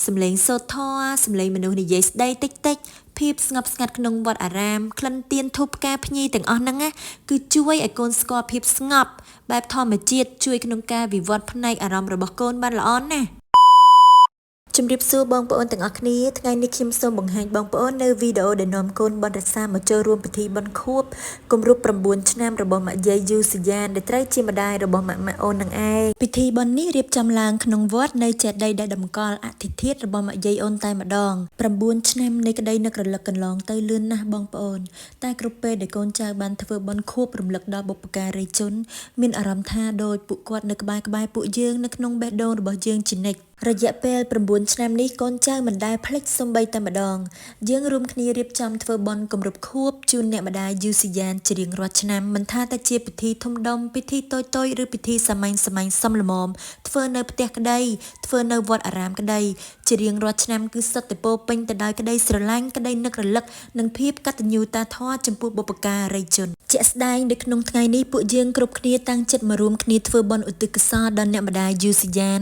សម្លេងសូត្រធម៌សម្លេងមនុស្សនិយាយស្ដីតិចតិចភាពស្ងប់ស្ងាត់ក្នុងវត្តអារាមក្លិនទៀនធូបផ្កាភ្ញីទាំងអស់ហ្នឹងណាគឺជួយឲ្យកូនស្គាល់ភាពស្ងប់បែបធម្មជាតិជួយក្នុងការវិវត្តផ្នែកអារម្មណ៍របស់កូនបានល្អណាស់ជំរាបសួរបងប្អូនទាំងអស់គ្នាថ្ងៃនេះខ្ញុំសូមបង្ហាញបងប្អូននៅវីដេអូដែលនាំកូនបនរសាមកចូលរួមពិធីបុណ្យខួបគម្រប់9ឆ្នាំរបស់ម៉ាក់យាយយូសយ៉ានដែលត្រូវជាម្ដាយរបស់ម៉ាក់អូននឹងឯងពិធីបុណ្យនេះរៀបចំឡើងក្នុងវត្តនៅចេតិយដែលតម្កល់អធិធាតុរបស់ម៉ាក់យាយអូនតែម្ដង9ឆ្នាំនៃក្តីនឹករលឹកកន្លងទៅលឿនណាស់បងប្អូនតែគ្រប់ពេលដែលកូនចៅបានធ្វើបុណ្យខួបរំលឹកដល់បុព្វការីជនមានអារម្មណ៍ថាដូចពួកគាត់នៅក្បែរពួកយើងនៅក្នុងបេះដូងរបស់យើងជានិច្ចរយៈពេល9ឆ្នាំនេះកូនចៅមិនដែលភ្លេចសូម្បីតែម្ដងយើងរួមគ្នារៀបចំធ្វើបុណ្យគម្រប់ខួបជូនអ្នកម្ដាយយូស៊ីយ៉ានជារៀងរាល់ឆ្នាំមិនថាតែជាពិធីធំដុំពិធីតូចឬពិធីសាមញ្ញសមល្មមធ្វើនៅផ្ទះក្ដីធ្វើនៅវត្តអារាមក្ដីជារៀងរាល់ឆ្នាំគឺសុទ្ធតែពោពេញទៅដោយក្ដីស្រឡាញ់ក្ដីនឹករលឹកនិងភាពកតញ្ញូតាធម៌ចំពោះបុព្វការីជនជាក់ស្ដែងនៅក្នុងថ្ងៃនេះពួកយើងគ្រប់គ្នាតាំងចិត្តមករួមគ្នាធ្វើបុណ្យឧទ្ទិសកុសលដល់អ្នកម្ដាយយូស៊ីយ៉ាន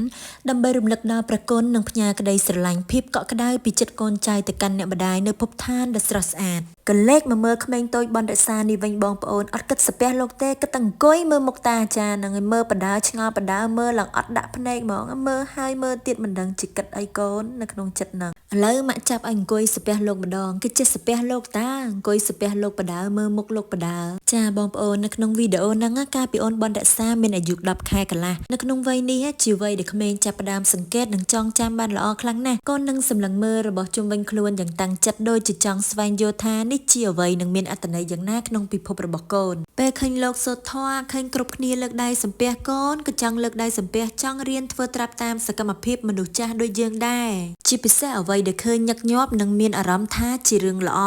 ដើម្បីរំលឹកដល់ព្រះគុណនិងផ្ញើក្តីស្រឡាញ់ភាពកក់ក្ដៅពីចិត្តកូនចៅទៅកាន់អ្នកម្ដាយនៅភពឋានដ៏ស្រស់ស្អាតកលេចមកមើលក្មេងតូចបនរក្សានេះវិញបងប្អូនអត់គិតសាពះលោកទេគិតតែអង្គុយមើលមុខតាអាចារ្យនឹងឲ្យមើលបដាឆ្ងល់បដាមើលឡើងអត់ដាក់ភ្នែកហ្មងមើលហើយមើលទៀតមិនដឹងជាគិតអីកូននៅក្នុងចិត្តនឹងឥឡូវម៉ាក់ចាប់ឲ្យអង្គុយសាពះលោកម្ដងគឺចេះសាពះលោកតាអង្គុយសាពះលោកបដាមើលមុខលោកបដាចាបងប្អូននៅក្នុងវីដេអូហ្នឹងកាលពីអូនបនរក្សាមានអាយុ10ខែកន្លះនៅក្នុងវ័យនេះជាវ័យដែលក្មេងចាប់ផ្ដើមសង្កេតនិងចងចាំបានល្អខ្លាំងណាស់កូននឹងសម្លឹងមើលរបស់ជុំវិញខ្លួនយ៉ាងតាំងចិត្តដូចជាចង់ស្វែងយល់ថានេះជាអ្វីនឹងមានអត្ថន័យយ៉ាងណាក្នុងពិភពរបស់កូនពេលឃើញលោកសូត្រធម៌ឃើញគ្រប់គ្នាលើកដៃសំពះកូនក៏ចង់លើកដៃសំពះចង់រៀនធ្វើត្រាប់តាមសកម្មភាពមនុស្សចាស់ដូចយើងដែរជាពិសេសអ្វីដែលឃើញញឹកញាប់និងមានអារម្មណ៍ថាជារឿងល្អ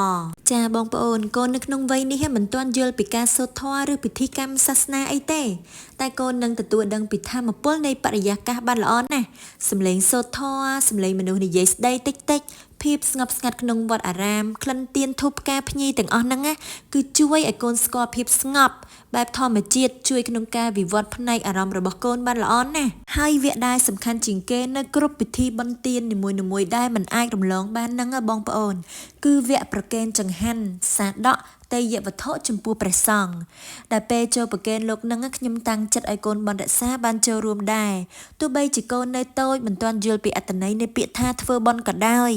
ចាបងប្អូនកូននៅក្នុងវ័យនេះមិនទាន់យល់ពីការសូត្រធម៌ឬពិធីកម្មសាសនាអីទេតែកូននឹងទទួលដឹងពីធម៌ពលនៃបរិយាកាសបានល្អណាស់សម្លេងសូត្រធម៌សម្លេងមនុស្សនិយាយស្ដីតិចតិចភាពស្ងប់ស្ងាត់ក្នុងវត្តអារាមក្លិនទៀនធូបផ្កាភ្ញីទាំងអស់ហ្នឹងណាគឺជួយឲ្យកូនស្គាល់ភាពស្ងប់បែបធម្មជាតិជួយក្នុងការវិវត្តផ្នែកអារម្មណ៍របស់កូនបានល្អណាស់ហើយវគ្គដែលសំខាន់ជាងគេនៅគ្រប់ពិធីបុណ្យទាននីមួយៗដែលមិនអាចរំលងបានហ្នឹងបងប្អូនគឺវគ្គប្រគេនចង្ហាន់សាដកទេយ្យវត្ថុចំពោះព្រះសង្ឃដែលពេលចូលប្រគេនលោកនឹងខ្ញុំតាំងចិត្តឲ្យកូនបនរក្សាបានចូលរួមដែរទោះបីជាកូននៅតូចមិនទាន់យល់ពីអត្ថន័យនៃពាក្យថាធ្វើបុណ្យក៏ដោយ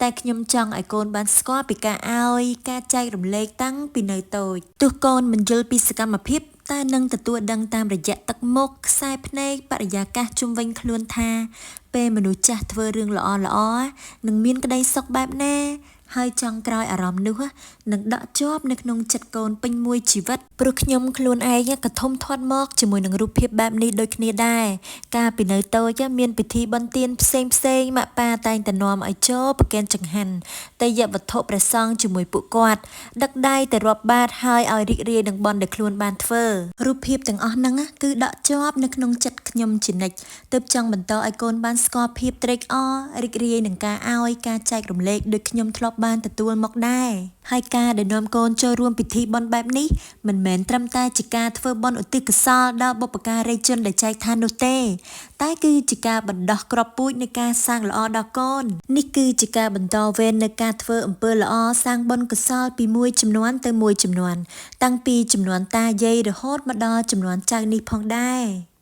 តែខ្ញុំចង់ឲ្យកូនបានស្គាល់ពីការឲ្យការចែករំលែកតាំងពីនៅតូចទោះកូនមិនយល់ពីសកម្មភាពតែនឹងទទួលដឹងតាមរយៈទឹកមុខខ្សែភ្នែកបរិយាកាសជុំវិញខ្លួនថាពេលមនុស្សចាស់ធ្វើរឿងល្អនឹងមានក្តីសុខបែបណាហើយចង់ក្រោយអារម្មណ៍នោះនឹងដក់ជាប់នៅក្នុងចិត្តកូនពេញមួយជីវិតព្រោះខ្ញុំខ្លួនឯងក៏ធំធាត់មកជាមួយនឹងរូបភាពបែបនេះដូចគ្នាដែរកាលពីនៅតូចមានពិធីបុណ្យទានផ្សេងម៉ាក់ប៉ាតែងតែនាំឲ្យចូលប្រគេនចង្ហាន់ទេយ្យវត្ថុព្រះសង្ឃជាមួយពួកគាត់ដឹកដៃទៅរាប់បាតហើយឲ្យរីករាយនឹងបុណ្យដែលខ្លួនបានធ្វើរូបភាពទាំងអស់ហ្នឹងគឺដក់ជាប់នៅក្នុងចិត្តខ្ញុំជានិច្ចទើបចង់បន្តឲ្យកូនបានស្គាល់ភាពត្រេកអររីករាយនឹងការឲ្យការចែករំលែកដូចខ្ញុំធ្លាប់បានទទួលមកដែរហើយការដែលនាំកូនចូលរួមពិធីបុណ្យបែបនេះមិនមែនត្រឹមតែជាការធ្វើបុណ្យឧទ្ទិសកុសលដល់បុព្វការីជនដែលចែកឋាននោះទេតែគឺជាការបណ្ដោះគ្រាប់ពូជនៃការសាងល្អដល់កូននេះគឺជាការបន្តវេននៃការធ្វើអំពើល្អសាងបុណ្យកុសលពីមួយជំនាន់ទៅមួយជំនាន់តាំងពីជំនាន់តាយាយរហូតមកដល់ជំនាន់ចៅនេះផងដែរ